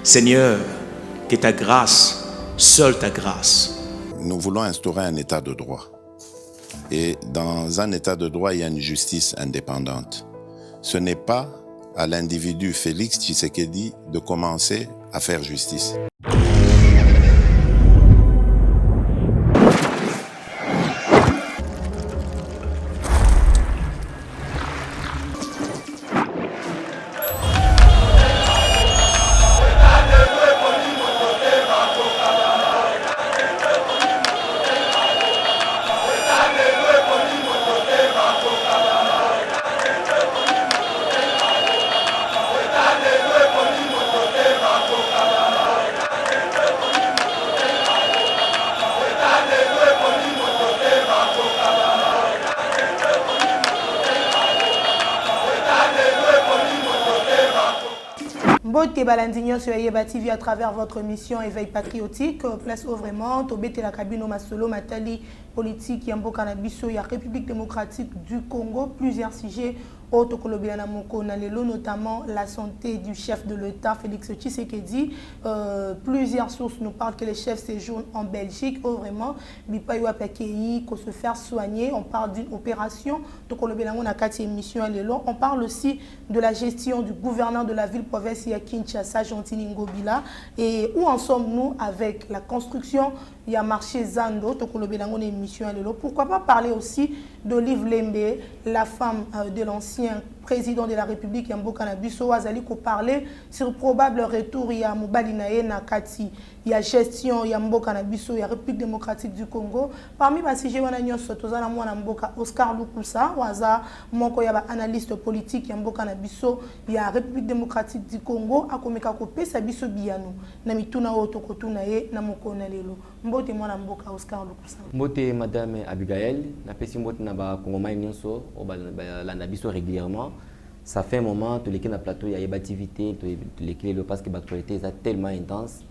Seigneur, que ta grâce, seule ta grâce. Nous voulons instaurer un état de droit. Et dans un état de droit, il y a une justice indépendante. Ce n'est pas à l'individu Félix Tshisekedi de commencer à faire justice. Mbote balandignon sur Yeba TV à travers votre mission Éveil patriotique. Place au vraiment, Tobete la cabine Masolo Matali, politique Yambo Canabiso, il y a République démocratique du Congo, plusieurs sujets. Notamment la santé du chef de l'État, Félix Tshisekedi. Plusieurs sources nous parlent que le chef séjourne en Belgique. Vraiment, qu'on se faire soigner. On parle d'une opération. On parle aussi de la gestion du gouverneur de la ville-province Kinshasa, Gentini Ngobila. Et où en sommes-nous avec la construction? Il y a marché Zando, pourquoi pas parler aussi d'Olive Lembe, la femme de l'ancien président de la République Yambo Canabiso, Azali, qui parlait sur probable retour. Il y a Moubalinae Nakati, il y a gestion Yambo Canabiso, il y a République démocratique du Congo. Parmi les sujets, Oscar Lukusa, Waza, Moko Yaba analyste politique Yambo Canabiso, il y a République démocratique du Congo, Akomeka Kope Sabiso Biano, Namituna Otokotunae, Namoko Nalelo. Mbote mwana mboka Oscar Lukusa. Mbote Madame Abigail, na pesi mbote na ba Kongomai nyonso, la nabiso régulièrement. Ça fait un moment, tous les qui na plateau, il y a des activités, tous les qui le parce que l'actualité est tellement intense.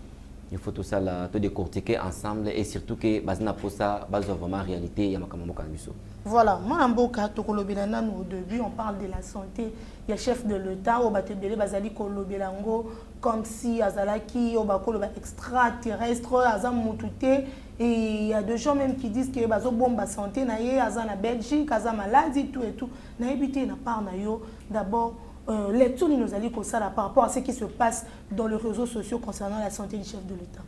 Il faut tout ça là, tout décortiquer ensemble et surtout que bazina pour ça, base vraiment réalité, il y a makambo kanbiso. Voilà, moi mboka tokolobelana au début, on parle de la santé. Il y a chef de l'État au batebele bazali kolobelango comme si azalaki au bakolo extraterrestre azam mutute. Et il y a des gens même qui disent que bazo bomba santé na ye azana Belgique, azana maladie tout et tout. Na éviter na part na yo d'abord lecture nous allons comme ça par rapport à ce qui se passe dans les réseaux sociaux concernant la santé du chef de l'État.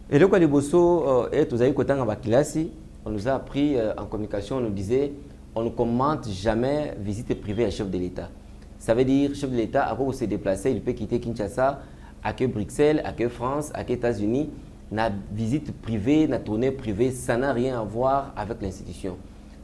Et le quoi de bosso et tous aïe côté en bakilasi, on nous a appris en communication, on nous disait on ne commente jamais visite privée à chef de l'État. Ça veut dire chef de l'État à quoi se déplacer, il peut quitter Kinshasa, à que Bruxelles, à que France, à que États-Unis. La visite privée, la tournée privée, ça n'a rien à voir avec l'institution.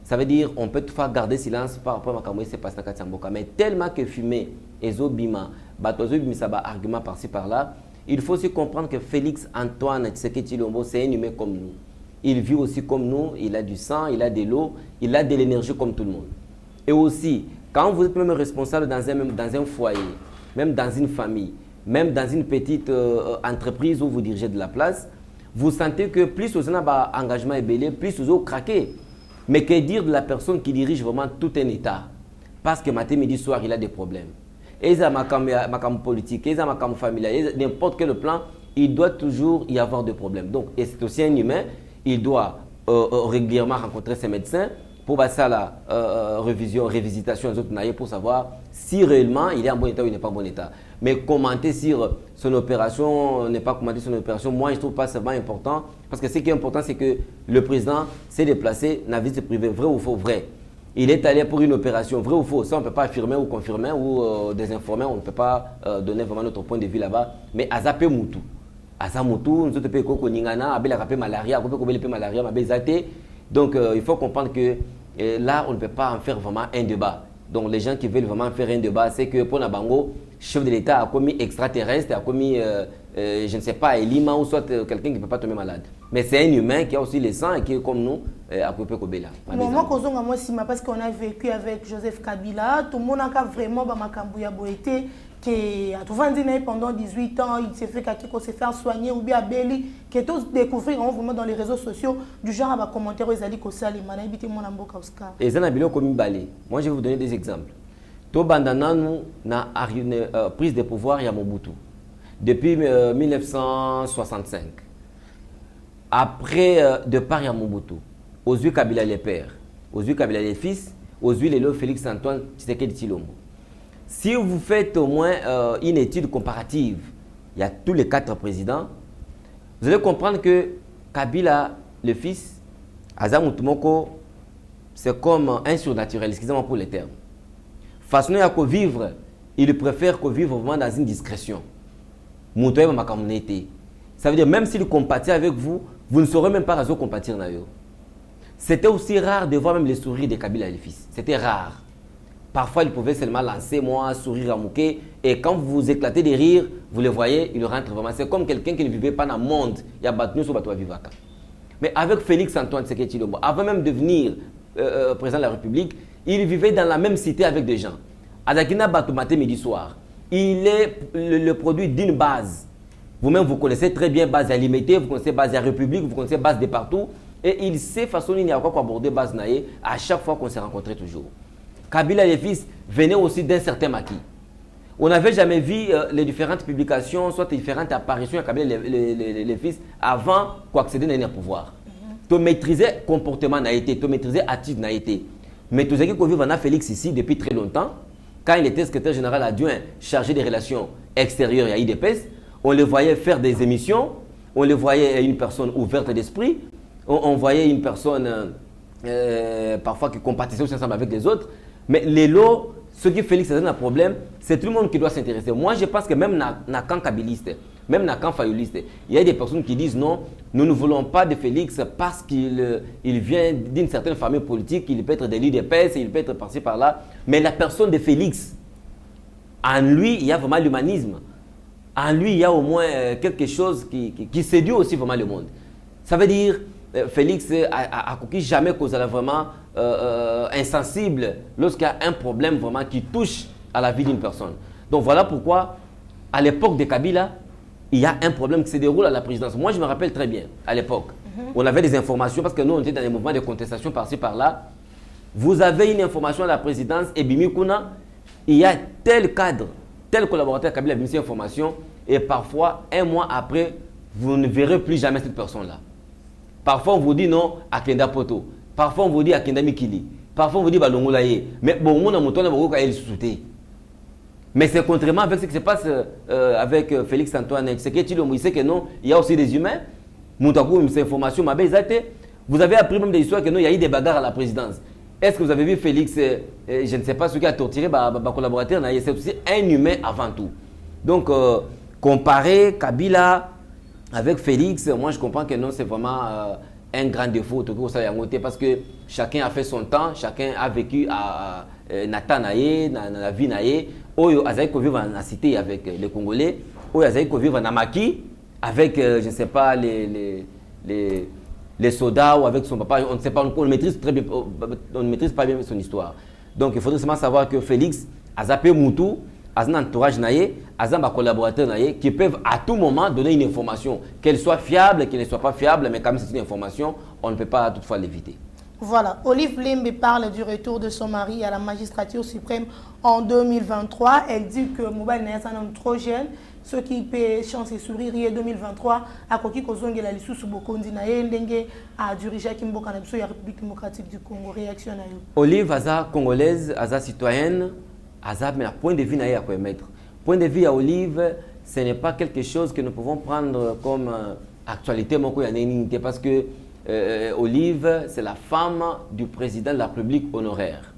Ça veut dire qu'on peut toutefois garder silence par rapport à ce qui se passe dans Katamboka. Mais tellement que fumer, ezobima, batozo ça va argument par-ci par-là, il faut aussi comprendre que Félix Antoine Tshisekedi Tshilombo, c'est un humain comme nous. Il vit aussi comme nous, il a du sang, il a de l'eau, il a de l'énergie comme tout le monde. Et aussi, quand vous êtes même responsable dans un foyer, même dans une famille, même dans une petite entreprise où vous dirigez de la place, vous sentez que plus vous avez un engagement ébélé, plus vous avez craqué. Mais que dire de la personne qui dirige vraiment tout un État? Parce que matin, midi, soir, il a des problèmes. Et il y a ma politique, il y a ma familiale, n'importe quel plan, il doit toujours y avoir des problèmes. Donc, et c'est aussi un humain, il doit régulièrement rencontrer ses médecins pour passer la révisitation des autres pour savoir si réellement il est en bon état ou il n'est pas en bon état. Mais commenter sur son opération, ne pas commenter son opération, moi je ne trouve pas ça vraiment important. Parce que ce qui est important, c'est que le président s'est déplacé dans la visite privée, vrai ou faux, vrai. Il est allé pour une opération, vrai ou faux. Ça, on ne peut pas affirmer ou confirmer ou désinformer, on ne peut pas donner vraiment notre point de vue là-bas. Mais Azapé Moutou. Azamoutou, nous sommes peu koko ningana, abel rapé malaria, malaria, donc il faut comprendre que là, on ne peut pas en faire vraiment un débat. Donc les gens qui veulent vraiment faire un débat, c'est que pour Nabango, chef de l'État a commis extraterrestre, a commis, je ne sais pas, Elima ou soit quelqu'un qui ne peut pas tomber malade. Mais c'est un humain qui a aussi le sang et qui est comme nous, à peu près Kobela. Moi, parce qu'on a vécu avec Joseph Kabila, tout le monde a vraiment été que pendant 18 ans, il s'est fait qu'on s'est fait soigner ou bien à Beli, que tous découvrir vraiment dans les réseaux sociaux du genre à commentaire aux alliés Kosali, Manabité mon amboka Oscar. Et ça n'a pas comme balé. Moi, je vais vous donner des exemples. To bandana nous na prise de pouvoir ya Mobutu. depuis 1965. Après départ de Mobutu, Ozui Kabila les pères, Ozui Kabila les fils, Ozui Lelo Félix Antoine Tshisekedi Tshilombo. Si vous faites au moins une étude comparative, il y a tous les 4 présidents, vous allez comprendre que Kabila, le fils, Azam Moutoumoko, c'est comme un surnaturel, excusez-moi pour les termes. Façon à vivre, il préfère vivre vraiment dans une discrétion. Moutoumoko ma communauté. Ça veut dire même s'il compatit avec vous, vous ne saurez même pas raison compatir avec eux. C'était aussi rare de voir même les sourires de Kabila le fils. C'était rare. Parfois, il pouvait seulement lancer moi, sourire à Mouké. Et quand vous éclatez de rire, vous le voyez, il rentre vraiment. C'est comme quelqu'un qui ne vivait pas dans le monde. Il y a battu sur Batoua Vivaka. Mais avec Félix Antoine Tshisekedi Tshilombo, avant même de devenir président de la République, il vivait dans la même cité avec des gens. Adakina Batou matin, midi, soir. Il est le produit d'une base. Vous-même, vous connaissez très bien base alimentée, vous connaissez base à République, vous connaissez base de partout. Et il sait façonner, il n'y a quoi aborder base naïe à chaque fois qu'on s'est rencontrés toujours. Kabila les fils venaient aussi d'un certain maquis. On n'avait jamais vu les différentes publications, soit les différentes apparitions à Kabila les fils avant qu'accéder à un pouvoir. Tu maîtrisais le comportement naïté, tu maîtrisais l'attitude naïté. Mais tu sais que vivre en Félix ici depuis très longtemps, quand il était secrétaire général adjoint chargé des relations extérieures à IDPS, on le voyait faire des émissions, on le voyait une personne ouverte d'esprit, on voyait une personne parfois qui compatissait aussi ensemble avec les autres. Mais les lots, ce qui Félix a un problème, c'est tout le monde qui doit s'intéresser. Moi, je pense que même dans le camp kabiliste, même dans le camp fayoliste, il y a des personnes qui disent non, nous ne voulons pas de Félix parce qu'il vient d'une certaine famille politique, il peut être de l'UDPS, il peut être par-ci par-là. Mais la personne de Félix, en lui, il y a vraiment l'humanisme. En lui, il y a au moins quelque chose qui séduit aussi vraiment le monde. Ça veut dire, Félix a jamais causé vraiment insensible lorsqu'il y a un problème vraiment qui touche à la vie d'une personne. Donc voilà pourquoi, à l'époque de Kabila, il y a un problème qui se déroule à la présidence. Moi, je me rappelle très bien, à l'époque, on avait des informations, parce que nous, on était dans des mouvements de contestation par-ci, par-là. Vous avez une information à la présidence, et Bimikuna, il y a tel cadre, tel collaborateur Kabila a mis cette information, et parfois, un mois après, vous ne verrez plus jamais cette personne-là. Parfois, on vous dit non à Kenda Poto. Parfois, on vous dit à Kenda Mikili. Parfois, on vous dit Balongolaye. Mais bon, on a monté à sauté. Mais c'est contrairement avec ce qui se passe avec Félix Antoine. C'est que il sait que non, il y a aussi des humains. Moutakou, ces informations, vous avez appris même des histoires que non, il y a eu des bagarres à la présidence. Est-ce que vous avez vu Félix, je ne sais pas ce qui a torturé ma collaborateur, c'est aussi un humain avant tout. Donc, comparer Kabila avec Félix, moi je comprends que non, c'est vraiment un grand défaut parce que chacun a fait son temps, chacun a vécu à Natanaye, dans la vie naïe. Oyo Azaïko vivre en cité avec les Congolais, Oyo Azaïko vivre en Maki avec, je ne sais pas, les soldats ou avec son papa. On ne sait pas, on maîtrise très bien, on ne maîtrise pas bien son histoire. Donc il faudrait seulement savoir que Félix a zappé Moutou, a un entourage naïe, a un collaborateur naïe qui peuvent à tout moment donner une information, qu'elle soit fiable, qu'elle ne soit pas fiable, mais quand même c'est une information, on ne peut pas toutefois l'éviter. Voilà, Olive Limbe parle du retour de son mari à la magistrature suprême en 2023. Elle dit que Mobile n'est un homme trop jeune, ce qui peut chance et sourire en 2023. À Koki Kozonge la Lissou Subokondi Naye Ndenge a dirigé Kimboka Nabso la République démocratique du Congo. Réaction à vous. Olive Aza congolaise, Aza citoyenne, Aza mais point de vue naïe à quoi mettre. Point de vue à Olive, ce n'est pas quelque chose que nous pouvons prendre comme actualité parce que Olive, c'est la femme du président de la République honoraire.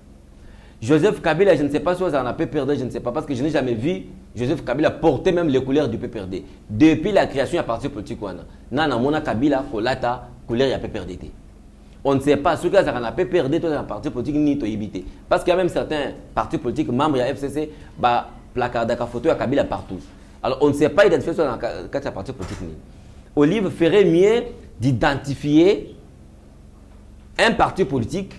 Joseph Kabila, je ne sais pas si vous en avez perdu, je ne sais pas, parce que je n'ai jamais vu Joseph Kabila porter même les couleurs du PPRD. Depuis la création du parti politique, Nana Mona Kabila, Kolata, couleur du PPRD. On ne sait pas, ceux qui ont un PPRD, dans un parti politique, ni Toyibité. Parce qu'il y a même certains partis politiques, membres de la FCC, placard de photo à Kabila partout. Alors on ne sait pas identifier dans le parti politique. Olive ferait mieux d'identifier un parti politique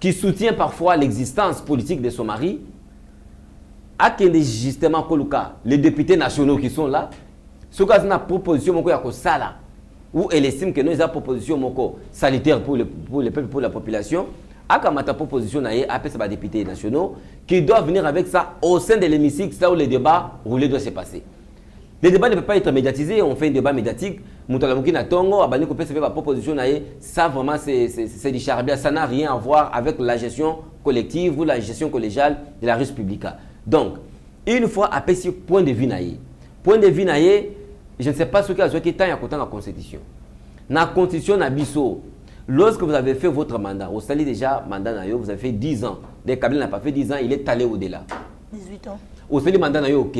qui soutient parfois l'existence politique de son mari, à qui justement les députés nationaux qui sont là, ce cas une proposition où elle estime que nous avons une proposition salutaire pour le peuple, pour la population, akamata proposition naie appelle ça députés nationaux qui doivent venir avec ça au sein de l'hémicycle, là où les débats roulés doivent se passer. Les débats ne peuvent pas être médiatisés, on fait un débat médiatique, Moutalamuki na Tongo, Abani Kopé se fait la proposition naie, ça vraiment c'est du charbia, ça n'a rien à voir avec la gestion collective ou la gestion collégiale de la République. Donc, une fois appelé ce point de vue naie, je ne sais pas ce qu'il y a qui est en la constitution. Dans la constitution Nabiso, lorsque vous avez fait votre mandat, au sali déjà mandat nayo, vous avez fait 10 ans. Dès que Kabila n'a pas fait 10 ans, il est allé au-delà. 18 ans. Au sali mandat nayo ok.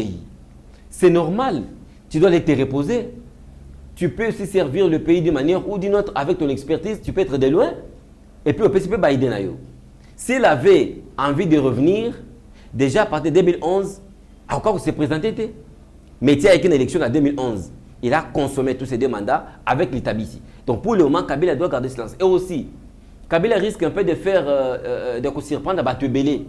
C'est normal. Tu dois te reposer. Tu peux aussi servir le pays d'une manière ou d'une autre avec ton expertise. Tu peux être de loin. Et puis, on peut aider nayo. S'il avait envie de revenir, déjà à partir de 2011, encore s'est présenté. Mais il y a eu une élection en 2011. Il a consommé tous ces deux mandats avec l'Itabisi. Donc pour le moment, Kabila doit garder silence. Et aussi, Kabila risque un peu de faire, de se reprendre à Batubélé.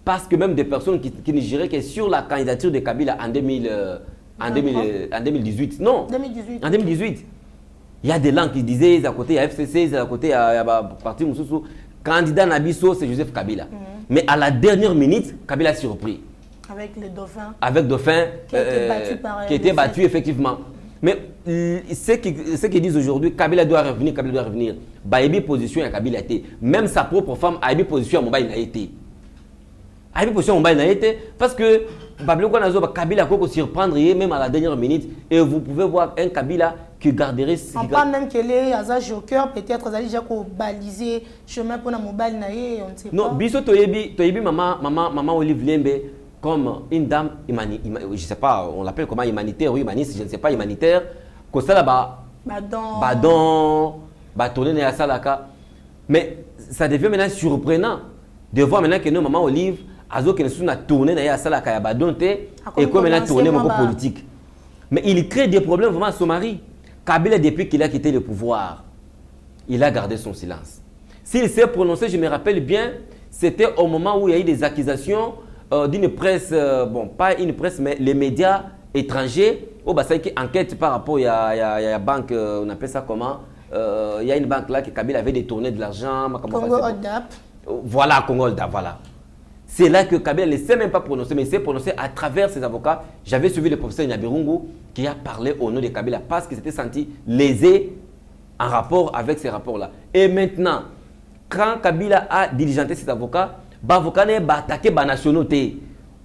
Parce que même des personnes qui ne diraient que sur la candidature de Kabila en 2018. Non, 2018. En 2018. Il y a des langues qui disaient, à côté il y a FCC, à côté il y a parti Moussoussou. Candidat Nabiso, c'est Joseph Kabila. Mais à la dernière minute, Kabila a surpris. Avec le dauphin. Avec dauphin. Qui était battu effectivement. Mais ceux qui disent aujourd'hui Kabila doit revenir. Baïbi position à Kabila été. Même sa propre femme a eu position à Mobile n'a été. A eu position à Mobile n'a été parce que Kabila peut surprendre même à la dernière minute et vous pouvez voir un Kabila qui garderait. On parle même que les Aza Joker peut-être déjà balisé chemin pour la Mobile naïe, on ne sait pas. Non, biso toyebi maman Olive Lembe comme une dame je ne sais pas, on l'appelle comment humanitaire ou humaniste, je ne sais pas humanitaire. Que ça là-bas. Badon, tourner à Salaka. Mais ça devient maintenant surprenant de voir maintenant que nos maman Olive Azo qui nous a tourné à Salaka et Badon et comme maintenant tourné mon politique. Mais il crée des problèmes vraiment à son mari. Kabila, depuis qu'il a quitté le pouvoir, il a gardé son silence. S'il s'est prononcé, je me rappelle bien, c'était au moment où il y a eu des accusations d'une presse, bon, pas une presse, mais les médias étrangers, qui enquêtent par rapport à la banque, on appelle ça comment il y a une banque là que Kabila avait détourné de l'argent. Congo Oldap. Voilà, Congo Oldap, voilà. C'est là que Kabila ne s'est même pas prononcé, mais il s'est prononcé à travers ses avocats. J'avais suivi le professeur Nyabirungu qui a parlé au nom de Kabila parce qu'il s'était senti lésé en rapport avec ces rapports-là. Et maintenant, quand Kabila a diligenté ses avocats, l'avocat n'a pas attaqué la nationalité.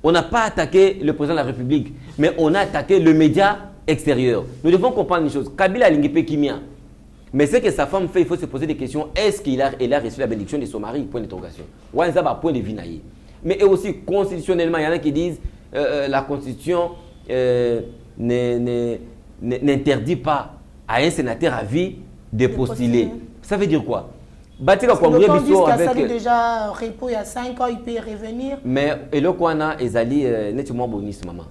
On n'a pas attaqué le président de la République, mais on a attaqué le média extérieur. Nous devons comprendre une chose. Kabila a l'ingépé Kimia. Mais ce que sa femme fait, il faut se poser des questions. Est-ce qu'il a reçu la bénédiction de son mari? Point d'interrogation. Ou un point de vue naïf. Mais aussi, constitutionnellement, il y en a qui disent la Constitution n'interdit pas à un sénateur à vie de postuler. Ça veut dire quoi? Le dit déjà repos il y a 5 ans, il peut revenir. Mais le Kwana Ezali nettement bonus, maman.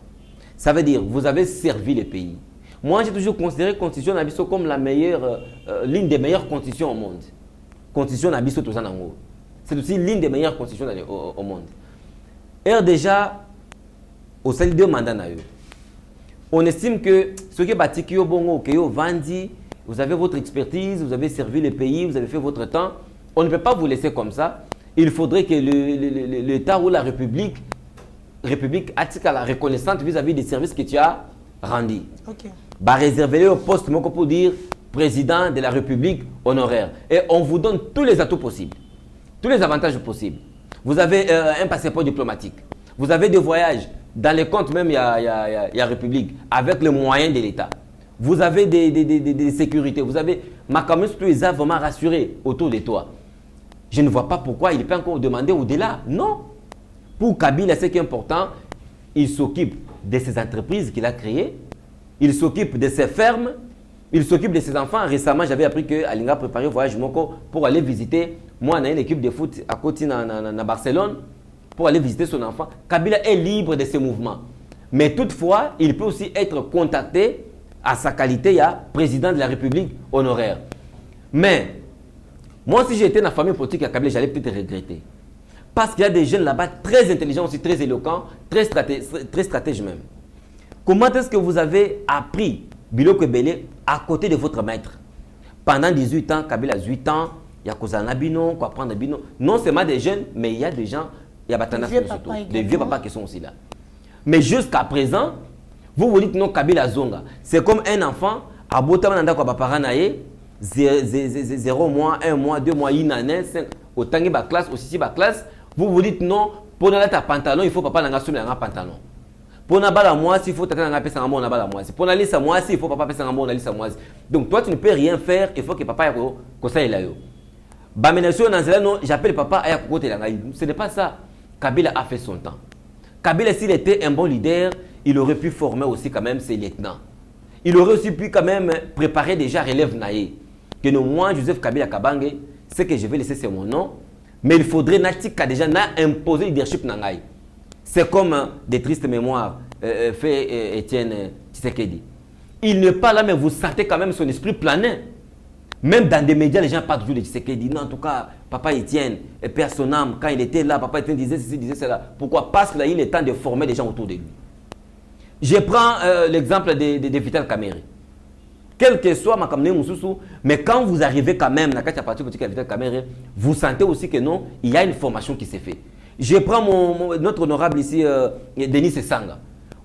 Ça veut dire vous avez servi le pays. Moi, j'ai toujours considéré la Constitution Nabiso comme la meilleure, l'une des meilleures constitutions au monde. Constitution Nabiso Tozanango. C'est aussi l'une des meilleures constitutions au monde. Et déjà, au sein de 2 mandats, on estime que ce qui est bâti, qui est bon, qui est vendu, vous avez votre expertise, vous avez servi le pays, vous avez fait votre temps. On ne peut pas vous laisser comme ça. Il faudrait que l'État ou la République attire la reconnaissance vis-à-vis des services que tu as rendus. Okay. Bah, réservez-le au poste pour dire président de la République honoraire. Et on vous donne tous les atouts possibles, tous les avantages possibles. Vous avez un passeport diplomatique. Vous avez des voyages. Dans les comptes même, il y a République, avec les moyens de l'État. Vous avez des sécurités. Vous avez ma communauté plus vraiment rassuré autour de toi. Je ne vois pas pourquoi il peut encore demander au-delà. Non. Pour Kabila, ce qui est important, il s'occupe de ses entreprises qu'il a créées. Il s'occupe de ses fermes. Il s'occupe de ses enfants. Récemment, j'avais appris que Alinga a préparé un voyage Moko pour aller visiter. Moi, on a une équipe de foot à côté à Barcelone pour aller visiter son enfant. Kabila est libre de ses mouvements. Mais toutefois, il peut aussi être contacté à sa qualité, il y a président de la République honoraire. Mais, moi, si j'étais dans la famille politique à Kabila, j'allais peut-être regretter. Parce qu'il y a des jeunes là-bas très intelligents aussi, très éloquents, très stratèges même. Comment est-ce que vous avez appris Biloko Belé à côté de votre maître? Pendant 18 ans, Kabila a 8 ans, il y a Kozana Bino, quoi prendre Bino. Non seulement des jeunes, mais il y a des gens, il y a des vieux papas qui sont aussi là. Mais jusqu'à présent, vous dites non Kabila Zonga. C'est comme un enfant, à Botamanda quoi paranaye, 0 mois, 1 mois, 2 mois, une année, 5, au tangi ba classe, au sisi ba classe, vous dites non, pour n'aller ta pantalon, il faut papa n'anga soumis un pantalon. Pour n'aller à moi, s'il faut t'attendre à pesa moi, on a moi. Pour n'aller à moi, s'il faut papa pesa moi, on a moi. Donc toi tu ne peux rien faire, il faut que papa ait comme ça il a eu. Bamenation dans cela non, j'appelle papa à côté là. Ce n'est pas ça. Kabila a fait son temps. Kabila s'il était un bon leader, il aurait pu former aussi quand même ses lieutenants. Il aurait aussi pu quand même préparer déjà relève naïe. Que non, moi, Joseph Kabila Kabange, c'est que je vais laisser c'est mon nom, mais il faudrait déjà imposer le leadership nangaï. C'est comme des tristes mémoires fait Étienne Tshisekedi. Il n'est pas là, mais vous sentez quand même son esprit planer. Même dans des médias, les gens parlent toujours de Tshisekedi. Non, en tout cas, papa Étienne, père son âme, quand il était là, papa Étienne disait ceci, disait cela. Pourquoi? Parce qu'il a eu le temps de former des gens autour de lui. Je prends l'exemple de Vital Kamerhe. Quel que soit ma Kamene Moussoussou, mais quand vous arrivez quand même dans la partie politique de Vital Kamerhe, vous sentez aussi que non, il y a une formation qui s'est faite. Je prends notre honorable ici, Denis Sessanga.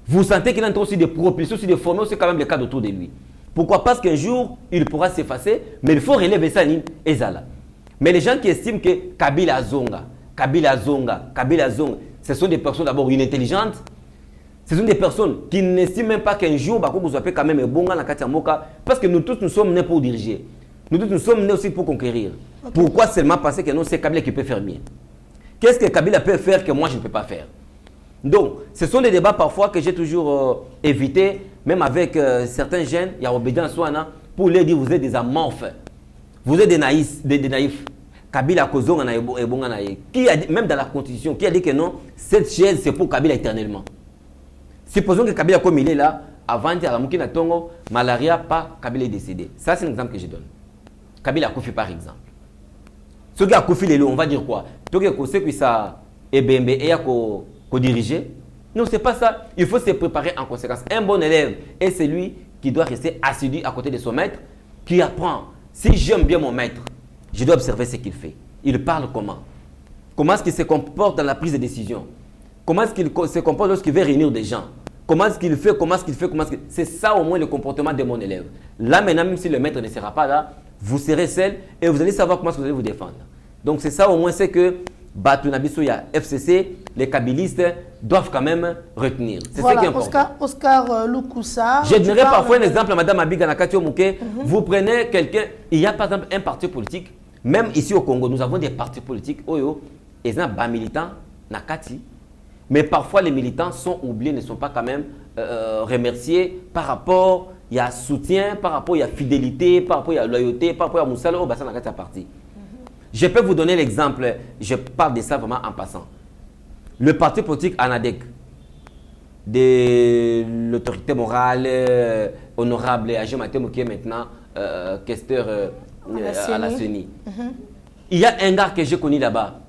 Vous sentez qu'il a aussi des propulsions, aussi des formations, aussi quand même les cas autour de lui. Pourquoi? Parce qu'un jour, il pourra s'effacer, mais il faut relever ça et ça là. Mais les gens qui estiment que Kabila Zonga, ce sont des personnes d'abord inintelligentes. Ce sont des personnes qui n'estiment même pas qu'un jour, vous appelez quand même bon dans la Katiamoka, parce que nous tous, nous sommes nés pour diriger. Nous tous, nous sommes nés aussi pour conquérir. Okay. Pourquoi seulement penser que non, c'est Kabila qui peut faire mieux? Qu'est-ce que Kabila peut faire que moi, je ne peux pas faire? Donc, ce sont des débats parfois que j'ai toujours évité, même avec certains jeunes, il y a Obédian Souana, pour leur dire, vous êtes des amorphes. Vous êtes des naïfs. Kabila Kozonga et Bongana. Qui a dit, même dans la Constitution, qui a dit que non, cette chaise, c'est pour Kabila éternellement. Supposons que Kabila, comme il est là, avant de la Moukina Tongo, malaria, pas Kabila est décédé. Ça, c'est un exemple que je donne. Kabila Koufi, par exemple. Ce qui a Koufi, on va dire quoi? Tout ce que ça est BMB et à diriger. Non, c'est pas ça. Il faut se préparer en conséquence. Un bon élève est celui qui doit rester assidu à côté de son maître, qui apprend. Si j'aime bien mon maître, je dois observer ce qu'il fait. Il parle comment? Comment est-ce qu'il se comporte dans la prise de décision? Comment est-ce qu'il se comporte lorsqu'il veut réunir des gens? Comment est-ce qu'il fait? C'est ça au moins le comportement de mon élève. Là maintenant, même si le maître ne sera pas là, vous serez seul et vous allez savoir comment vous allez vous défendre. Donc c'est ça au moins, c'est que Batunabisoya FCC, les kabilistes doivent quand même retenir. C'est voilà, ce qui est important. Oscar Loukoussa. Je donnerai parfois un exemple à Mme Abiga Nakatio Mouké. Vous prenez quelqu'un, il y a par exemple un parti politique, même ici au Congo, nous avons des partis politiques, Oyo, et ils ont des militants, Nakati. Mais parfois, les militants sont oubliés, ne sont pas quand même remerciés par rapport, il y a soutien, par rapport, il y a fidélité, par rapport, il y a loyauté, par rapport à Moussala, au bassin Nakati à parti. Je peux vous donner l'exemple, je parle de ça vraiment en passant. Le parti politique ANADEC, de l'autorité morale, honorable, Agé Matemo, qui est maintenant questeur à la CENI. Il y a un gars que j'ai connu là-bas.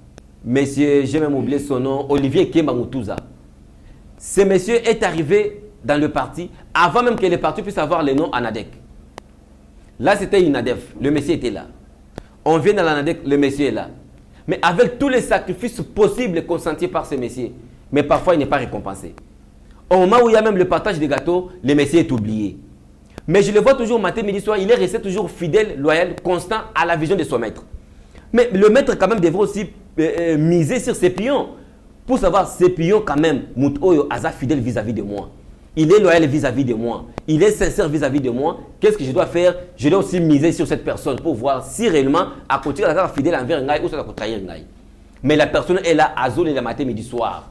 Monsieur, j'ai même oublié son nom, Olivier Kemba Moutouza. Ce monsieur est arrivé dans le parti avant même que le parti puisse avoir le nom ANADEC. Là, c'était une ADEF. Le monsieur était là. On vient dans l'ANADEC, le monsieur est là. Mais avec tous les sacrifices possibles consentis par ce monsieur, mais parfois il n'est pas récompensé. Au moment où il y a même le partage des gâteaux, le monsieur est oublié. Mais je le vois toujours matin, midi, soir, il est resté toujours fidèle, loyal, constant à la vision de son maître. Mais le maître quand même devrait aussi miser sur ses pions pour savoir ses pions quand même, Moutoyo Aza fidèle vis-à-vis de moi. Il est loyal vis-à-vis de moi. Il est sincère vis-à-vis de moi. Qu'est-ce que je dois faire? Je dois aussi miser sur cette personne pour voir si réellement à côté de la fidèle envers Ngaï ou ça va trahir Ngaï. Mais la personne est là à zone le matin, midi, soir.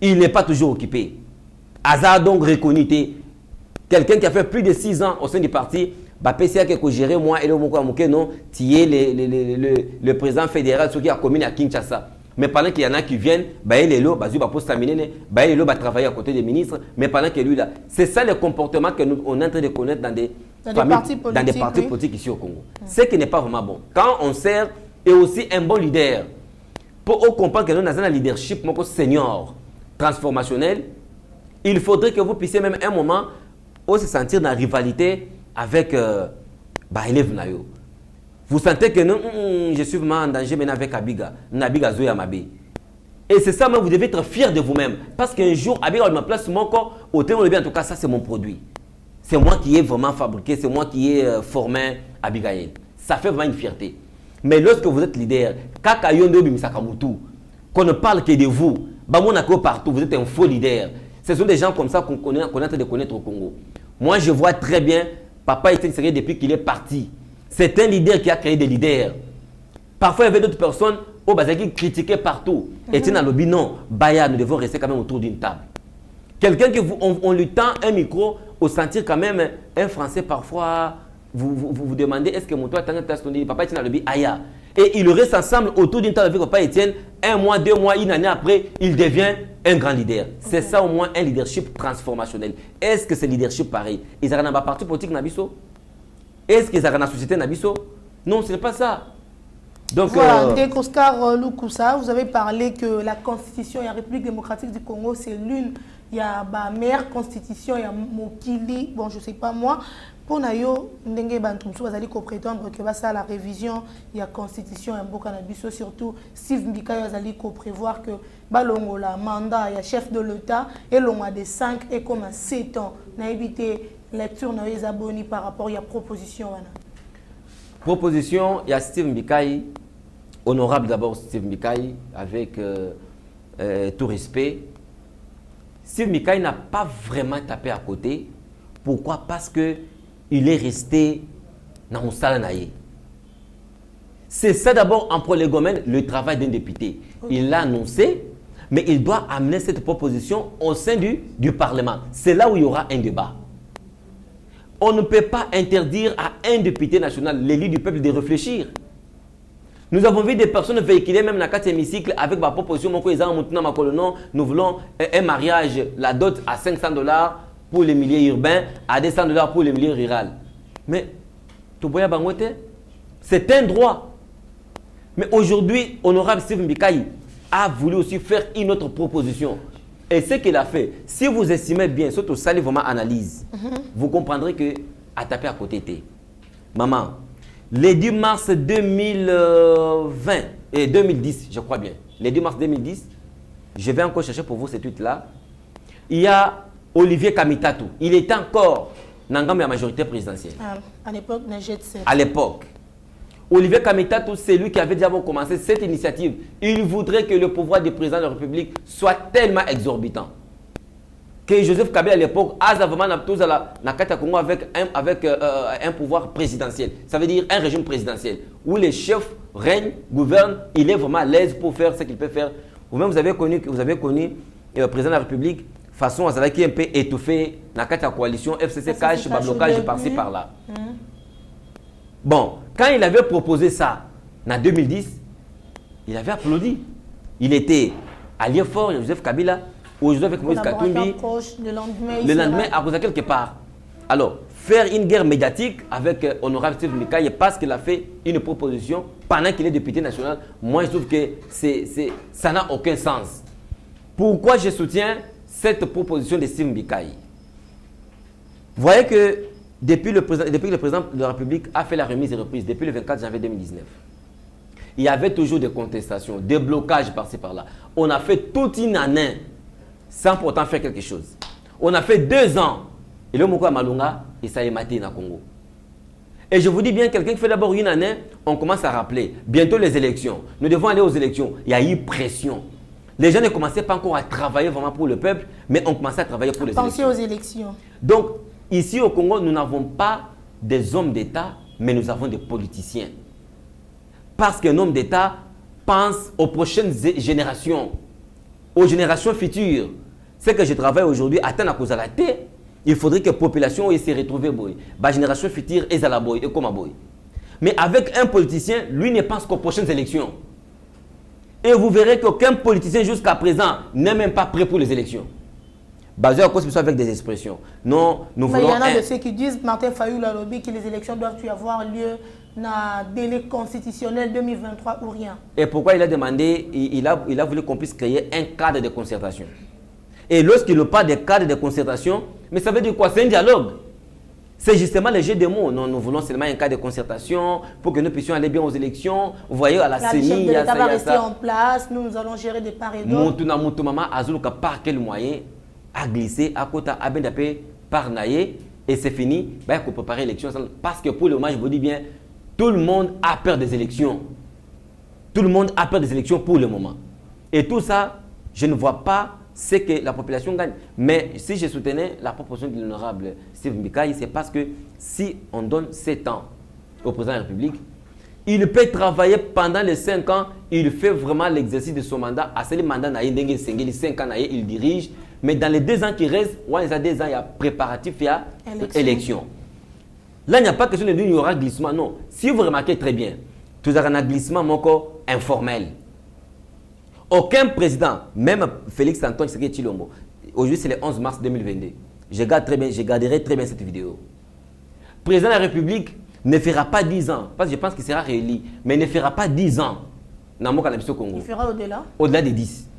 Il n'est pas toujours occupé. Aza donc reconnu. Quelqu'un qui a fait plus de 6 ans au sein du parti, PCA qui a géré moi et le non, tu es le président fédéral, ce qui a commis à Kinshasa. Mais pendant qu'il y en a qui viennent, il est là, il va travailler à côté des ministres, mais pendant que lui là, c'est ça le comportement que nous on est en train de connaître dans des partis politiques ici au Congo. Ce qui n'est pas vraiment bon. Quand on sert et aussi un bon leader, pour comprendre que nous avons un leadership senior, transformationnel, il faudrait que vous puissiez même un moment se sentir dans la rivalité avec élève nayo. Vous sentez que non, je suis vraiment en danger maintenant avec Abiga. Nabiga Zoya Mabé. Et c'est ça, même, vous devez être fier de vous-même. Parce qu'un jour, Abiga, ma place mon corps, au terme de bien, en tout cas, ça, c'est mon produit. C'est moi qui ai vraiment fabriqué, c'est moi qui ai formé Abigail. Ça fait vraiment une fierté. Mais lorsque vous êtes leader, qu'on ne parle que de vous, partout, vous êtes un faux leader. Ce sont des gens comme ça qu'on est en train de connaître au Congo. Moi, je vois très bien, Papa était sérieux depuis qu'il est parti. C'est un leader qui a créé des leaders. Parfois, il y avait d'autres personnes qui critiquaient partout. Et tiens, lobby, non, Baya, nous devons rester quand même autour d'une table. Quelqu'un qui on lui tend un micro, au sentir quand même un Français parfois, vous demandez est-ce que mon toit est Papa Etienne a le bi Aya. Et ils restent ensemble autour d'une table avec Papa Etienne, 1 mois, 2 mois, une année après, il devient un grand leader. C'est ça au moins un leadership transformationnel. Est-ce que c'est leadership pareil? Ils ont un parti politique Nabiso? Est-ce qu'ils ont une société Nabiso? Non, ce n'est pas ça. Donc, voilà, Oscar Lukusa, vous avez parlé que la constitution de la République démocratique du Congo, c'est l'une, il y a la meilleure constitution, il y a Mokili, bon je ne sais pas moi, pour Nayo, Ndenge Bantumsu, vous allez prétendre que ça la révision, il y a constitution, il y a Mbokanabiso, surtout Steve Mbika, vous allez prévoir que Balongo la mandat, il y a chef de l'État, et l'on a des 5 et comme à 7 ans, on a évité lecture dans les abonnés par rapport à la proposition. Proposition, il y a Steve Mbikai, honorable d'abord Steve Mbikai, avec tout respect. Steve Mbikai n'a pas vraiment tapé à côté. Pourquoi? Parce qu'il est resté dans mon salanaï. C'est ça d'abord en prolégomène, le travail d'un député. Okay. Il l'a annoncé, mais il doit amener cette proposition au sein du Parlement. C'est là où il y aura un débat. On ne peut pas interdire à un député national, l'élu du peuple, de réfléchir. Nous avons vu des personnes véhiculer même dans 4 hémicycles avec ma proposition. Nous voulons un mariage, la dot à $500 pour les milieux urbains, à $200 pour les milieux ruraux. Mais, c'est un droit. Mais aujourd'hui, honorable Steve Mbikai a voulu aussi faire une autre proposition. Et ce qu'il a fait, si vous estimez bien, surtout ça, vraiment analyse, vous comprendrez que à taper à côté t'es. Maman, le 10 mars 2020 et 2010, je crois bien, le 10 mars 2010, je vais encore chercher pour vous ce tweet-là. Il y a Olivier Kamitatou. Il était encore dans la majorité présidentielle. À l'époque, à l'époque. Olivier Kamitatou, c'est lui qui avait déjà commencé cette initiative. Il voudrait que le pouvoir du président de la République soit tellement exorbitant que Joseph Kabila à l'époque a vraiment Congo avec un pouvoir présidentiel. Ça veut dire un régime présidentiel où les chefs règnent, gouvernent, il est vraiment à l'aise pour faire ce qu'il peut faire. Vous-même, vous avez connu le président de la République façon à qui est un peu étouffé dans la coalition FCC cache, blocage par-ci par-là. Bon, quand il avait proposé ça en 2010, il avait applaudi. Il était allié fort, Joseph Kabila, aujourd'hui avec Moïse Katumbi. Le lendemain, à cause de quelque part. Alors, faire une guerre médiatique avec honorable Steve Mbikai parce qu'il a fait une proposition pendant qu'il est député national, moi je trouve que ça n'a aucun sens. Pourquoi je soutiens cette proposition de Steve Mbikai? Vous voyez que depuis que le président de la République a fait la remise et reprise, depuis le 24 janvier 2019, il y avait toujours des contestations, des blocages par-ci par-là. On a fait toute une année sans pourtant faire quelque chose. On a fait 2 ans. Et le Moko Malunga, et ça est maté dans le Congo. Et je vous dis bien, quelqu'un qui fait d'abord une année, on commence à rappeler. Bientôt les élections. Nous devons aller aux élections. Il y a eu pression. Les gens ne commençaient pas encore à travailler vraiment pour le peuple, mais on commençait à travailler pour les élections. Pensez aux élections. Donc, ici au Congo, nous n'avons pas des hommes d'État, mais nous avons des politiciens. Parce qu'un homme d'État pense aux prochaines générations, aux générations futures. C'est que je travaille aujourd'hui, atteindre à cause de la tête, il faudrait que la population se retrouve, la génération future est à la boy, et comme à boy. Mais avec un politicien, lui ne pense qu'aux prochaines élections. Et vous verrez qu'aucun politicien jusqu'à présent n'est même pas prêt pour les élections. Basé à cause avec des expressions. Non, nous voulons. Mais il y en a de ceux qui disent, Martin Fayulu lobby, que les élections doivent avoir lieu dans le délai constitutionnel 2023 ou rien. Et pourquoi il a demandé, il a voulu qu'on puisse créer un cadre de concertation. Et lorsqu'il ne parle de cadre de concertation, mais ça veut dire quoi? C'est un dialogue. C'est justement le jeu des mots. Non, nous voulons seulement un cas de concertation pour que nous puissions aller bien aux élections. Vous voyez, à la CENI, il y a ça, va rester en place, nous allons gérer des parts et d'autres. Maman, Azuluka, par quel moyen a glissé à côté à Bendapé, par Naye, et c'est fini, il faut préparer l'élection. Parce que pour le moment, je vous dis bien, tout le monde a peur des élections. Tout le monde a peur des élections pour le moment. Et tout ça, je ne vois pas ce que la population gagne. Mais si je soutenais la proposition de l'honorable Steve Mbikaï, c'est parce que si on donne 7 ans au président de la République, il peut travailler pendant les 5 ans, il fait vraiment l'exercice de son mandat. À ce mandat, il 5 ans, il dirige. Mais dans les 2 ans qui restent, il y a 2 ans, il y a préparatif, il y a élection. Là, il n'y a pas question de dire qu'il y aura glissement. Non. Si vous remarquez très bien, tout ça, un glissement informel. Aucun président, même Félix Antoine Tshisekedi Tshilombo, aujourd'hui c'est le 11 mars 2022, je garderai très bien cette vidéo. Le président de la République ne fera pas 10 ans, parce que je pense qu'il sera réélu, mais ne fera pas 10 ans dans le Congo. Il fera au-delà? Au-delà de 10.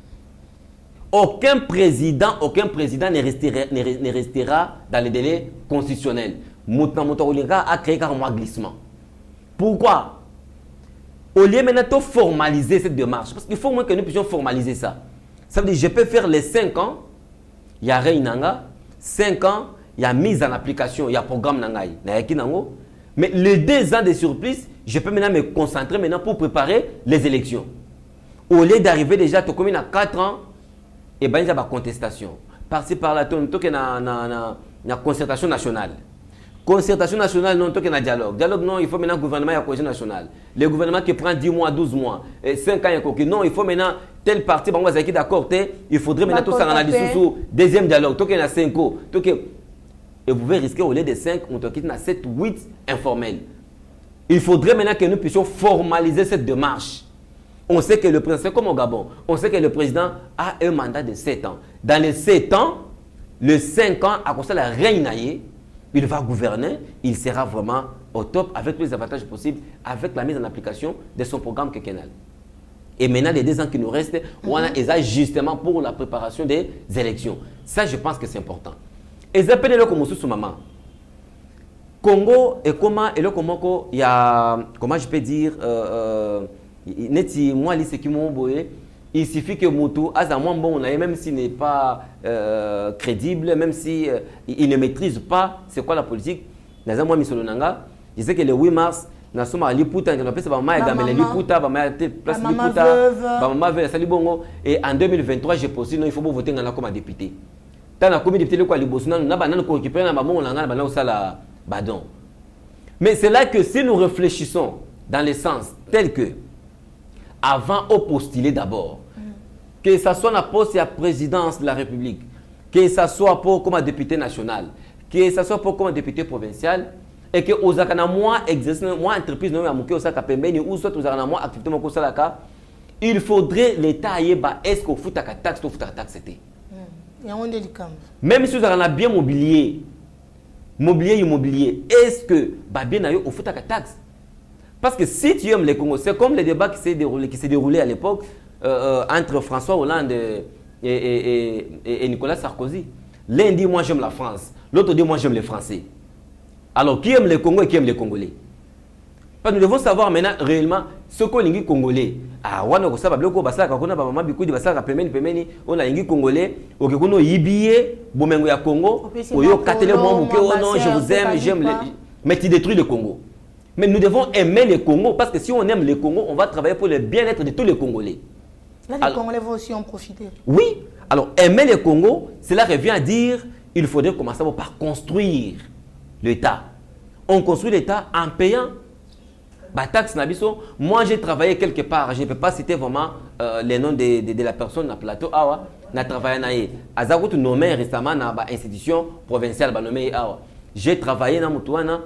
Aucun président ne restera dans les délais constitutionnels. Moutna a créé un glissement. Pourquoi? Au lieu maintenant de formaliser cette démarche, parce qu'il faut au moins que nous puissions formaliser ça. Ça veut dire que je peux faire les 5 ans, il y a Reinanga, 5 ans, il y a mise en application, il y a programme Nangaï, mais les 2 ans de surprise, je peux maintenant me concentrer maintenant pour préparer les élections. Au lieu d'arriver déjà à 4 ans, et bien il y a une contestation. Par-ci par-là, il y a une concertation nationale. Concertation nationale, non, il y a un dialogue. Dialogue, non, il faut maintenant un gouvernement et la cohésion nationale. Le gouvernement qui prend 10 mois, 12 mois, 5 ans, non, il faut maintenant tel parti, d'accord, il faudrait maintenant tout ça analyser sur le deuxième dialogue. Il y a 5 ans. Et vous pouvez risquer au lieu de 5, on te quitte à 7, 8 informels. Il faudrait maintenant que nous puissions formaliser cette démarche. On sait que le président, c'est comme au Gabon, on sait que le président a un mandat de 7 ans. Dans les 7 ans, les 5 ans, à cause de la reine, il va gouverner, il sera vraiment au top avec tous les avantages possibles, avec la mise en application de son programme quinquennal. Et maintenant, les 2 ans qui nous restent, on a ça justement pour la préparation des élections. Ça, je pense que c'est important. Et ça peut être comme sous maman. Congo et comment il y a, comment je peux dire, il suffit que Moutou a un bon, même s'il n'est pas crédible, même s'il ne maîtrise pas c'est quoi la politique. Je sais que le 8 mars, et en 2023, j'ai posé, il faut voter comme député. Mais c'est là que si nous réfléchissons dans le sens tel que avant au postuler d'abord, que ce soit la poste et la présidence de la République, que ce soit pour comme député national, que ce soit pour comme député provincial, et que aux moi exercer moi entreprise non amuke osaka pembeni ou soit aux moi activité moko salaka, il faudrait l'état yeba est-ce qu'on fout ta taxe ou fout ta taxe c'était. Même si vous avez bien immobilier, est-ce que bien ayo au fout ta taxe? Parce que si tu aimes les Congo, c'est comme le débat qui s'est déroulé à l'époque entre François Hollande et Nicolas Sarkozy. L'un dit moi j'aime la France, l'autre dit moi j'aime les Français. Alors qui aime les Congos et qui aime les Congolais? Parce que nous devons savoir maintenant réellement ce qu'on est Congolais. Ah, on a ça ba bloko basala ka kona ba mama bikudi basala ka pemeni on a ingi Congolais au que kono yibiye bomengo ya Congo oyo katele mo muke non je vous aime j'aime les mais tu détruis le Congo. Mais nous devons aimer les Congos parce que si on aime les Congos, on va travailler pour le bien-être de tous les Congolais. Là, les Congolais vont aussi en profiter. Oui. Alors, aimer les Congos, cela revient à dire il faudrait commencer par construire l'État. On construit l'État en payant la taxe Nabiso. Moi, j'ai travaillé quelque part. Je ne peux pas citer vraiment les noms de la personne à plateau. Awa, na travaillé naïe. Azarout nommé récemment dans l'institution provinciale nommé Awa. J'ai travaillé dans Moutouana.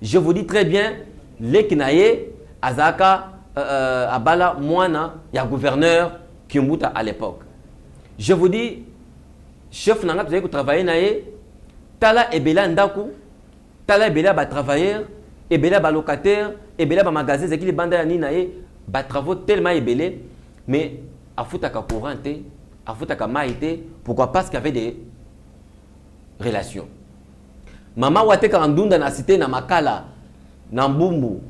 Je vous dis très bien, les Kinaye, Azaka, Abala, Moana, il y a gouverneur Kimbuta à l'époque. Je vous dis, chef Nanga, vous avez travaillé naïe, Tala et Bela Ndaku, Tala et Bela ba travailleur, et Bela ba locataire, et Bela ba magasin, c'est qui les bandes à Ninaye, ba travaux tellement ébélés, mais à Foutaka couranté, à Foutaka maïté, pourquoi? Parce qu'il y avait des relations. Maman wate kandunda na cité na Makala, na Mbumbu,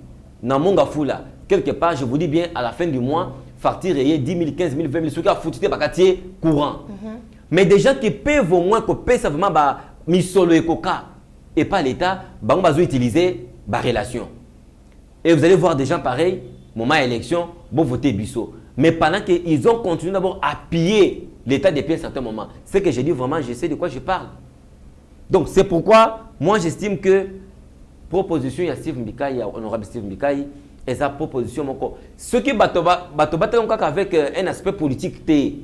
na Mongafula. Quelque part, je vous dis bien, à la fin du mois, facture est 10 000, 15 000, 20 000, ce qui a foutu des quartiers courant. Mais des gens qui peuvent au moins que paient ça vraiment misolo et coca et pas l'État, ils vont utiliser la relation. Et vous allez voir des gens pareils, moment élection, vont voter Bissot. Mais pendant qu'ils ont continué d'abord à piller l'État depuis un certain moment, c'est que j'ai dit vraiment, je sais de quoi je parle. Donc c'est pourquoi moi j'estime que proposition il y a Steve Mbikai, il y a honorable Steve Mbikai, et sa proposition ce qui bat avec un aspect politique. Il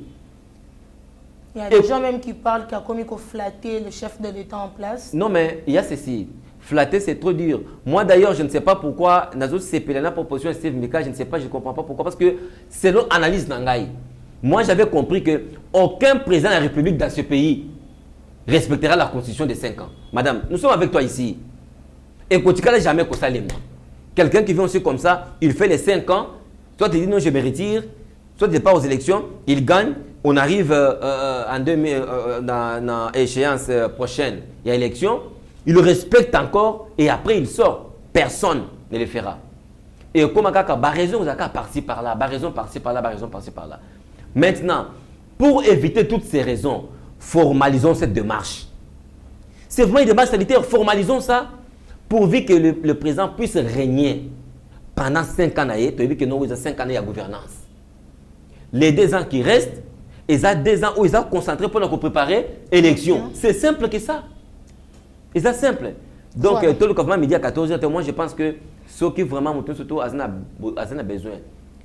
y a des gens même qui parlent qu'il y a comme il faut flatter le chef de l'État en place. Non mais il y a ceci. Flatter c'est trop dur. Moi d'ailleurs je ne sais pas pourquoi Nazo CPL la proposition de Steve Mbikai, je ne sais pas, je ne comprends pas pourquoi. Parce que c'est l'analyse Nangaï. Moi j'avais compris que aucun président de la République dans ce pays respectera la constitution de 5 ans. Madame, nous sommes avec toi ici. Et Kotika n'a jamais que ça les mois. Quelqu'un qui vient aussi comme ça, il fait les 5 ans, soit tu dis non je me retire, soit tu pars aux élections, il gagne, on arrive dans échéance prochaine, il y a élection, il le respecte encore et après il sort. Personne ne le fera. Et comme raison, vous avez par-ci par-là, raison par-ci par-là, raison par-ci par-là. Maintenant, pour éviter toutes ces raisons, formalisons cette démarche. C'est vraiment une démarche sanitaire, formalisons ça, pourvu que le président puisse régner pendant 5 ans. Tu as vu que nous avons 5 ans de gouvernance. Les 2 ans qui restent, ils ont 2 ans où ils sont concentrés pour nous préparer l'élection. C'est simple que ça. C'est simple. Donc, tout le gouvernement midi à 14h, moi je pense que ce qui vraiment surtout a besoin,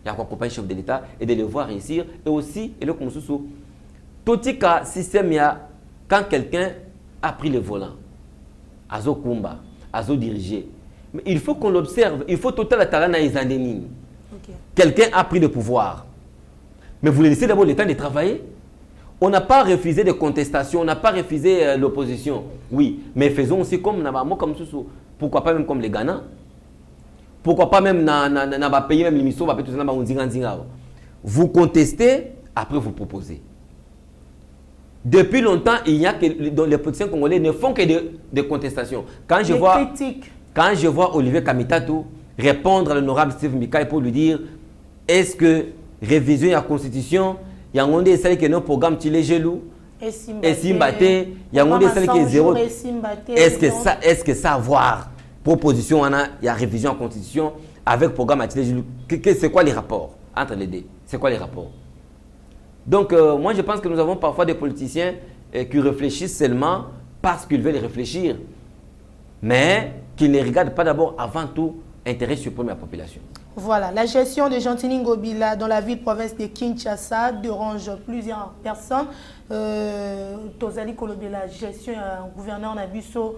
il y a accompagner le chef de l'État et de le voir réussir. Et aussi, et le Koumoussousou, tout le système, quand quelqu'un a pris le volant, Azo Kumba, Azo dirigé, mais il faut qu'on l'observe, il faut total talent à les Quelqu'un a pris le pouvoir, mais vous laissez d'abord le temps de travailler. On n'a pas refusé de contestation, on n'a pas refusé l'opposition. Oui, mais faisons aussi comme Soussou. Pourquoi pas même comme les Ghana? Pourquoi pas même dans le pays, même l'émission, vous contestez, après vous proposez. Depuis longtemps, il y a que les politiciens congolais ne font que de contestations. Quand je vois Olivier Kamitatou répondre à l'honorable Steve Mbikai pour lui dire est-ce que révision de la Constitution, il y a un des que nos programmes tu les gelou et Simbate, il y a un des qui est zéro. Est-ce que ça avoir proposition il y a révision de la Constitution avec programme tu les gelou, c'est quoi les rapports entre les deux? C'est quoi les rapports? Donc, moi, je pense que nous avons parfois des politiciens qui réfléchissent seulement parce qu'ils veulent réfléchir, mais qui ne regardent pas d'abord, avant tout, l'intérêt suprême de la population. Voilà, la gestion de Gentini Ngobila dans la ville-province de Kinshasa dérange plusieurs personnes. Tozali Kolobe, la gestion du gouverneur Nabiso,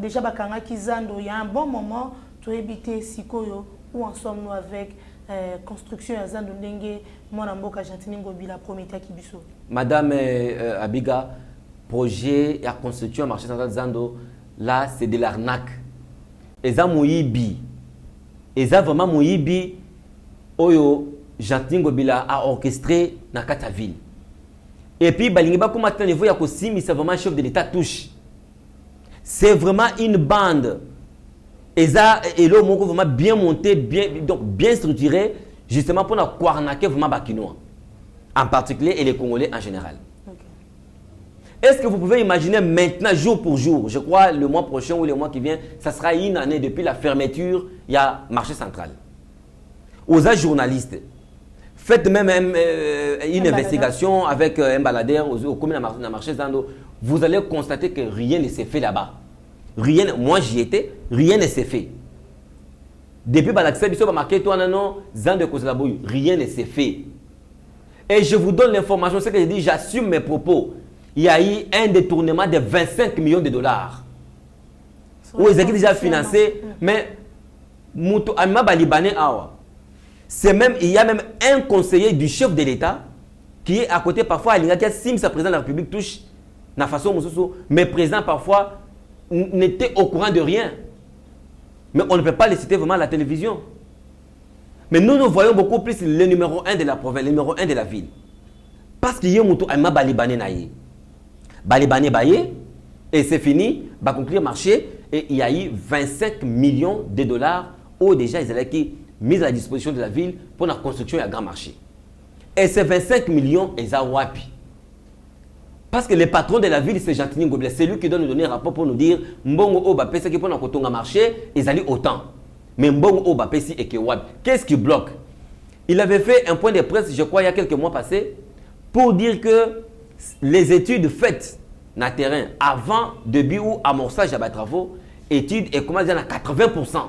déjà Bakanga Kizando, il y a un bon moment, tu as évité Sikoyo, où en sommes-nous avec construction ya Zando Ndenge mwana mboka Gentini Ngobila Prométhée Kibiso. Madame Abiga, projet ya construction marché central Zando, là c'est de l'arnaque. Eza Moyibi. Eza vraiment Moyibi oyo Gentini Ngobila a orchestré dans kata ville. Et puis balingi ba kuma tant niveau ya ko simi c'est vraiment chef de l'État touche. C'est vraiment une bande. Et ça, et là, on vraiment bien monté, bien structuré, justement pour nous arnaquer vraiment Bakinois, en particulier et les Congolais en général. Okay. Est-ce que vous pouvez imaginer maintenant, jour pour jour, je crois le mois prochain ou le mois qui vient, ça sera une année depuis la fermeture, il y a marché central. Aux journalistes, faites même une investigation avec un baladeur au commun de marché Zando, vous allez constater que rien ne s'est fait là-bas. Rien, moi j'y étais, rien ne s'est fait. Depuis l'accès du marqué toi non, Zando Kozlaboui, rien ne s'est fait. Et je vous donne l'information, c'est que je dis, j'assume mes propos. Il y a eu un détournement de 25 millions de dollars. Où ils ont déjà financé, mais Moutou Alma Balibané Awa. C'est même, il y a même un conseiller du chef de l'État qui est à côté parfois, il y a Sim, sa président de la République touche, na façon mais président parfois n'était au courant de rien. Mais on ne peut pas les citer vraiment à la télévision. Mais nous voyons beaucoup plus le numéro 1 de la province, le numéro 1 de la ville. Parce qu'il y a un Balibane Naye. Balibane Baye, et c'est fini. va conclure le marché et il y a eu 25 millions de dollars où déjà ils allaient qui mis à la disposition de la ville pour la construction du grand marché. Et ces 25 millions, ils ont wapi. Parce que le patron de la ville, c'est Jean-Tini Ngobila. C'est lui qui doit nous donner un rapport pour nous dire Mbongo Oba Pesi qui pour nous marché, ils allaient autant. Mais Mbongo Oba Pesi et que wapi. Qu'est-ce qui bloque? Il avait fait un point de presse, je crois, il y a quelques mois passés, pour dire que les études faites dans le terrain avant début ou amorçage de travaux, études et comment dire à 80%. Okay.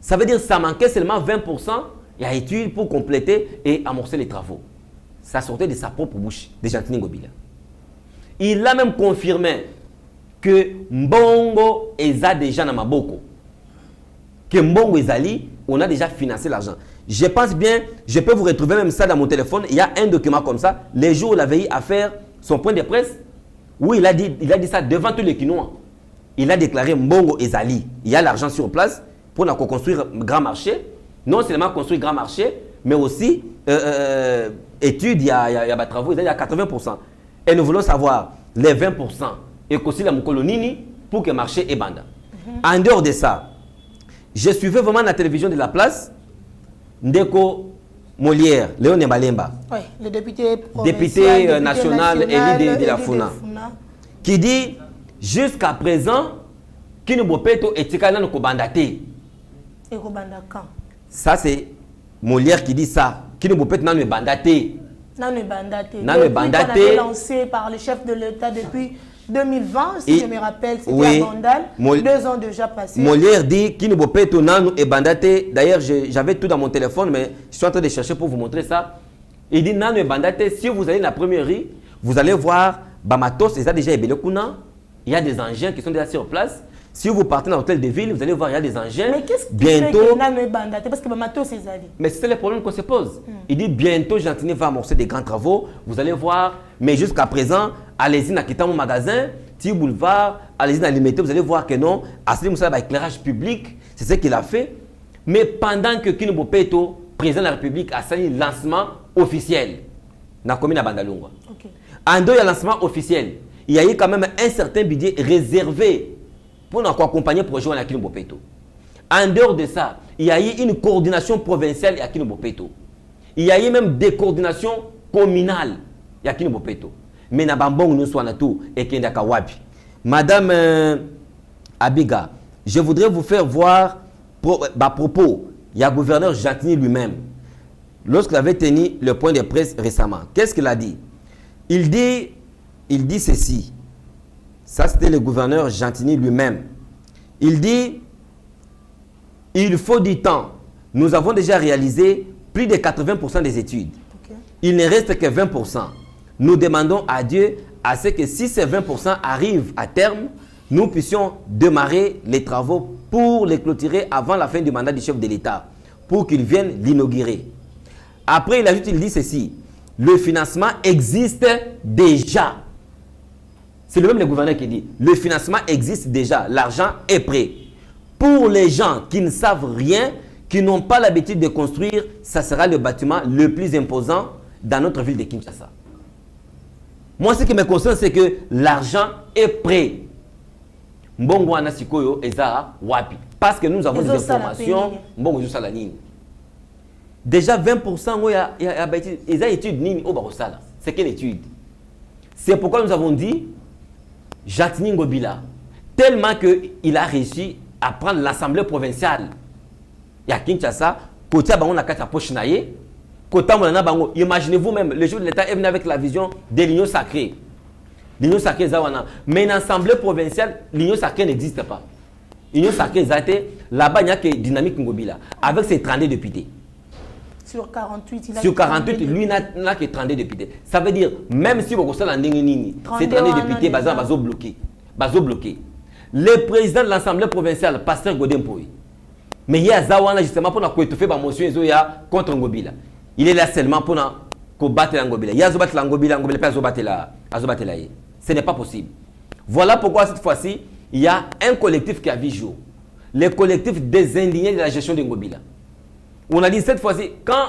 Ça veut dire que ça manquait seulement 20%, il y a études pour compléter et amorcer les travaux. Ça sortait de sa propre bouche, de Jean-Tini Ngobila. Il a même confirmé que Mbongo est déjà dans Maboko. Que Mbongo Ezali, on a déjà financé l'argent. Je pense bien, je peux vous retrouver même ça dans mon téléphone. Il y a un document comme ça. Les jours où il avait eu à faire son point de presse, où il a dit ça devant tous les Quinois. Il a déclaré Mbongo Ezali. Il y a l'argent sur place pour construire un grand marché. Non seulement construire un grand marché, mais aussi études, il y a des travaux, il y a 80%. Et nous voulons savoir les 20% et aussi la Moukolonini pour que le marché est banda. En dehors de ça, je suivais vraiment la télévision de la place Ndeko Molière, Léon Malemba. Oui, le député national élu de la Funa. Qui dit jusqu'à présent, Kinobopeto et Tikana no Kobandate. Et Kobandaka. Ça, c'est Molière qui dit ça. Kinobopeto n'a pas bandaté. Bandaté lancé par le chef de l'État depuis 2020, si je me rappelle, c'était à Bandal, 2 ans déjà passés. Molière dit qu'il ne peut pas être bandaté. D'ailleurs, j'avais tout dans mon téléphone, mais je suis en train de chercher pour vous montrer ça. Il dit non, bandaté. Si vous allez dans la première rue, vous allez voir Bamatos, ils ont déjà ébélé Kuna. Il y a des engins qui sont déjà sur place. Si vous partez dans l'hôtel de ville, vous allez voir, il y a des engins. Mais qu'est-ce qui fait que Nano est bandaté? Parce que Bamatos, c'est allé. Mais c'est le problème qu'on se pose. Il dit bientôt, Jean-Tini va amorcer des grands travaux. Vous allez voir. Mais jusqu'à présent, allez-y dans mon magasin, Ti Boulevard, allez-y dans Limité, vous allez voir que non. Asli Moussa, éclairage public, c'est ce qu'il a fait. Mais pendant que Kino Bopeto, président de la République, a signé le lancement officiel dans la commune de Bandalungwa. En dehors du lancement officiel, il y a eu quand même un certain budget réservé pour accompagner le projet à Kino Bopeto. En dehors de ça, il y a eu une coordination provinciale à Kino Bopeto. Il y a eu même des coordinations communales à Kino Bopeto. Mais na bambong nous soit tout et qu'il y a wapi. Madame Abiga, je voudrais vous faire voir à propos, il y a le gouverneur Jean-Tini lui-même. Lorsqu'il avait tenu le point de presse récemment, qu'est-ce qu'il a dit? Il dit ceci. Ça, c'était le gouverneur Jean-Tini lui-même. Il dit, il faut du temps. Nous avons déjà réalisé plus de 80% des études. Il ne reste que 20%. Nous demandons à Dieu à ce que si ces 20% arrivent à terme, nous puissions démarrer les travaux pour les clôturer avant la fin du mandat du chef de l'État, pour qu'il vienne l'inaugurer. Après, il ajoute, il dit ceci, le financement existe déjà. C'est le même le gouverneur qui dit, le financement existe déjà, l'argent est prêt. Pour les gens qui ne savent rien, qui n'ont pas l'habitude de construire, ça sera le bâtiment le plus imposant dans notre ville de Kinshasa. Moi, ce qui me concerne, c'est que l'argent est prêt. Mbongo Anasikoyo Eza Wapi. Parce que nous avons des informations. Mbongo Salanine. Déjà 20%, il y a des études Nini au Barosala. C'est quelle étude? C'est pourquoi nous avons dit Jean-Tini Ngobila, tellement qu'il a réussi à prendre l'Assemblée provinciale. Il y a Kinshasa, côté Bango Nakata Pochinaye. Imaginez-vous même, le chef de l'État est venu avec la vision de l'union sacrée. L'union sacrée, mais dans l'Assemblée provinciale, l'union sacrée n'existe pas. L'union sacrée, là-bas, il n'y a que Dynamique Ngobila, avec ses 32 députés. Sur 48, il a Sur 48, lui n'a que 32 députés. Ça veut dire, même si vous avez ces 32 députés, ils sont bloqués. Le président de l'Assemblée provinciale, Pasteur Godempoui, mais il y a Zawana justement pour étouffer la motion contre Ngobila. Il est là seulement pour combattre l'Angobila. Il y a l'Angobila, Ngobila peut azobattre la. Ce n'est pas possible. Voilà pourquoi cette fois-ci, il y a un collectif qui a vu jour. Le collectif des indignés de la gestion de Ngobila. On a dit cette fois-ci, quand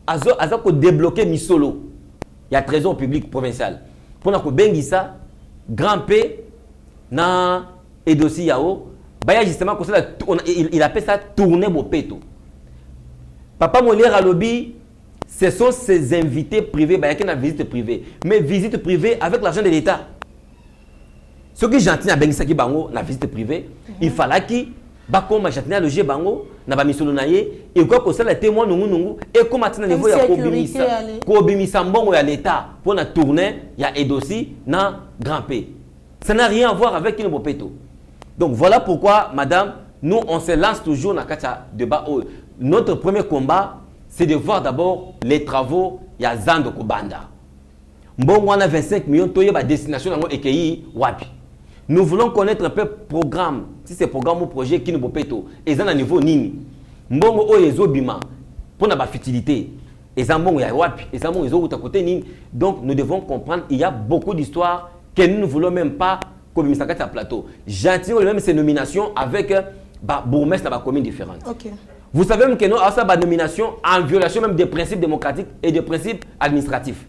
Azo débloqué Misolo, il y a trésor public provincial. Pour Bengissa, Grand P, na Edosi Yao, baya justement il appelle ça tourner Bopeto. Papa Molière à lobby, ce sont ses invités privés, baya qui na visite privée, mais visite privée avec l'argent de l'État. Ce qui gentil à Bengisaki Bango na visite privée, il fallait qu'il bakoma gentil à loger Bango na ba misolo na ye et quoi que ça les témoins nungu et comme atina niveau ya kobimisa mbongo ya l'État pour na tourner ya Edosi na Grand P. Ça n'a rien à voir avec une Bopeto. Donc voilà pourquoi, madame, nous on se lance toujours dans le débat. Notre premier combat, c'est de voir d'abord les travaux ya Zando Kobanda. Mbongo on a 25 millions de destination dans EKI Wapi. Nous voulons connaître un peu le programme, si c'est programme ou projet qui nous Bopeto, et ça à niveau nini. Mbongo o yezo bima pour na ba futilité. Et ça mbongo ya Wapi, et ça mbongo yezo uta côté nini. Donc nous devons comprendre il y a beaucoup d'histoires que nous ne voulons même pas comme un plateau. J'attire même ces nominations avec bourgmestre dans des communes différentes. Okay. Vous savez même que nous avons des nominations en violation même des principes démocratiques et des principes administratifs.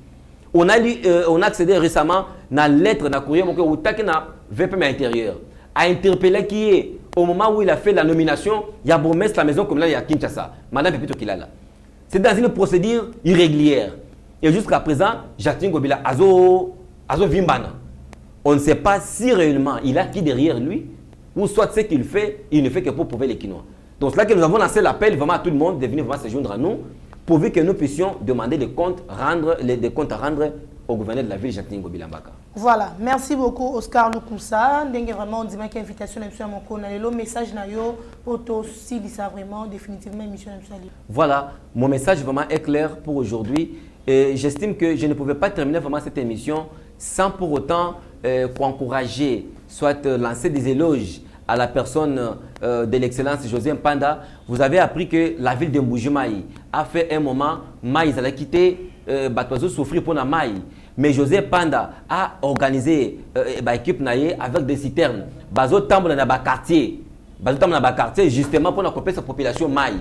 On a accédé récemment dans la lettre, dans le courrier, où il a VPM intérieur, a interpellé qui est, au moment où il a fait la nomination, il y a bourgmestre la maison comme là, il y a Kinshasa. Madame Pepito qui est là. C'est dans une procédure irrégulière. Et jusqu'à présent, Jacques Ngobila, Azo Vimbana. On ne sait pas si réellement il a qui derrière lui, ou soit ce qu'il fait, il ne fait que pour prouver les Quinois. Donc c'est là que nous avons lancé l'appel vraiment à tout le monde de venir vraiment se joindre à nous, pourvu que nous puissions demander des comptes à rendre au gouverneur de la ville, Jacques Ngobila Mbaka. Voilà, merci beaucoup Oscar Lukusa. Vraiment, on dit que l'invitation est mon message nayo pour si ça vraiment définitivement émission. Voilà, mon message vraiment est clair pour aujourd'hui. Et j'estime que je ne pouvais pas terminer vraiment cette émission sans pour autant encourager, soit lancer des éloges à la personne de l'excellence José Mpanda. Vous avez appris que la ville de Mbujimaï a fait un moment, Maï, elle a quitté Batoiseau souffrir pour la Maï. Mais José Mpanda a organisé une équipe avec des citernes. Bazo Tambo dans le quartier, justement pour accompagner sa population Maï.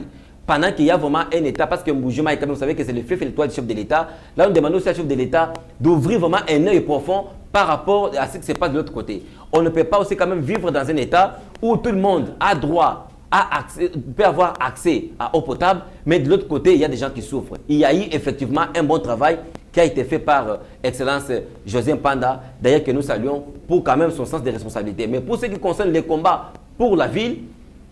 Pendant qu'il y a vraiment un État, parce que Mbujimaï, vous savez que c'est le fief et l'étoile du chef de l'État, là on demande aussi au chef de l'État d'ouvrir vraiment un œil profond par rapport à ce qui se passe de l'autre côté. On ne peut pas aussi quand même vivre dans un État où tout le monde a droit, peut avoir accès à eau potable, mais de l'autre côté, il y a des gens qui souffrent. Il y a eu effectivement un bon travail qui a été fait par Excellence José Mpanda, d'ailleurs que nous saluons pour quand même son sens de responsabilité. Mais pour ce qui concerne les combats pour la ville,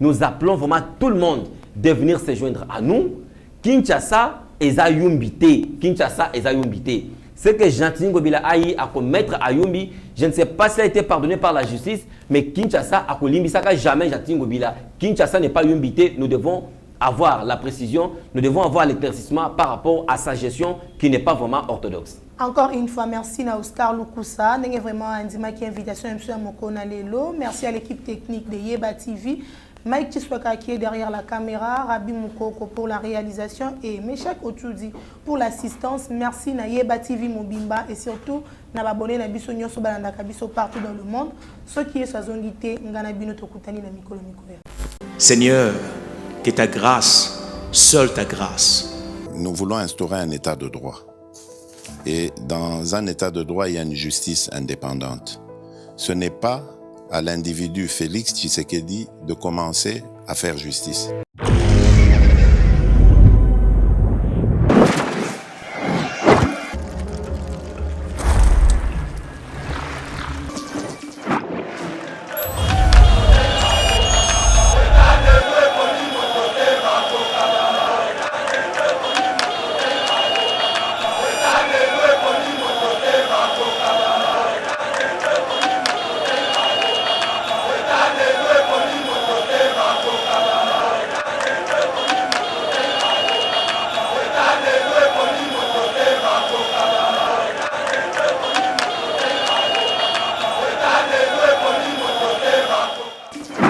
nous appelons vraiment tout le monde de venir se joindre à nous. Kinshasa et Zayumbité. Kinshasa et Zayumbité. Ce que Jean-Tini Ngobila a eu à commettre à Yumbi, je ne sais pas si ça a été pardonné par la justice, mais Kinshasa a Kolimbisaka jamais Jean-Tini Ngobila. Kinshasa n'est pas Yumbité. Nous devons avoir la précision, nous devons avoir l'éclaircissement par rapport à sa gestion qui n'est pas vraiment orthodoxe. Encore une fois, merci à Oscar Lukusa. Nous avons vraiment une invitation à Mokona Lelo. Merci à l'équipe technique de Yeba TV. Mike Chiswaka qui est derrière la caméra, Rabi Moukoko pour la réalisation et Meshak Ochoudi pour l'assistance. Merci à Yeba TV Mobimba et surtout à l'abonné à Biso Nyoso Balanda Kabiso partout dans le monde. Ce qui est sa zone d'ité, Nganabino Tokutani na Mikolo Mikoya. Seigneur, que ta grâce, seule ta grâce. Nous voulons instaurer un état de droit. Et dans un état de droit, il y a une justice indépendante. Ce n'est pas à l'individu Félix Tshisekedi de commencer à faire justice.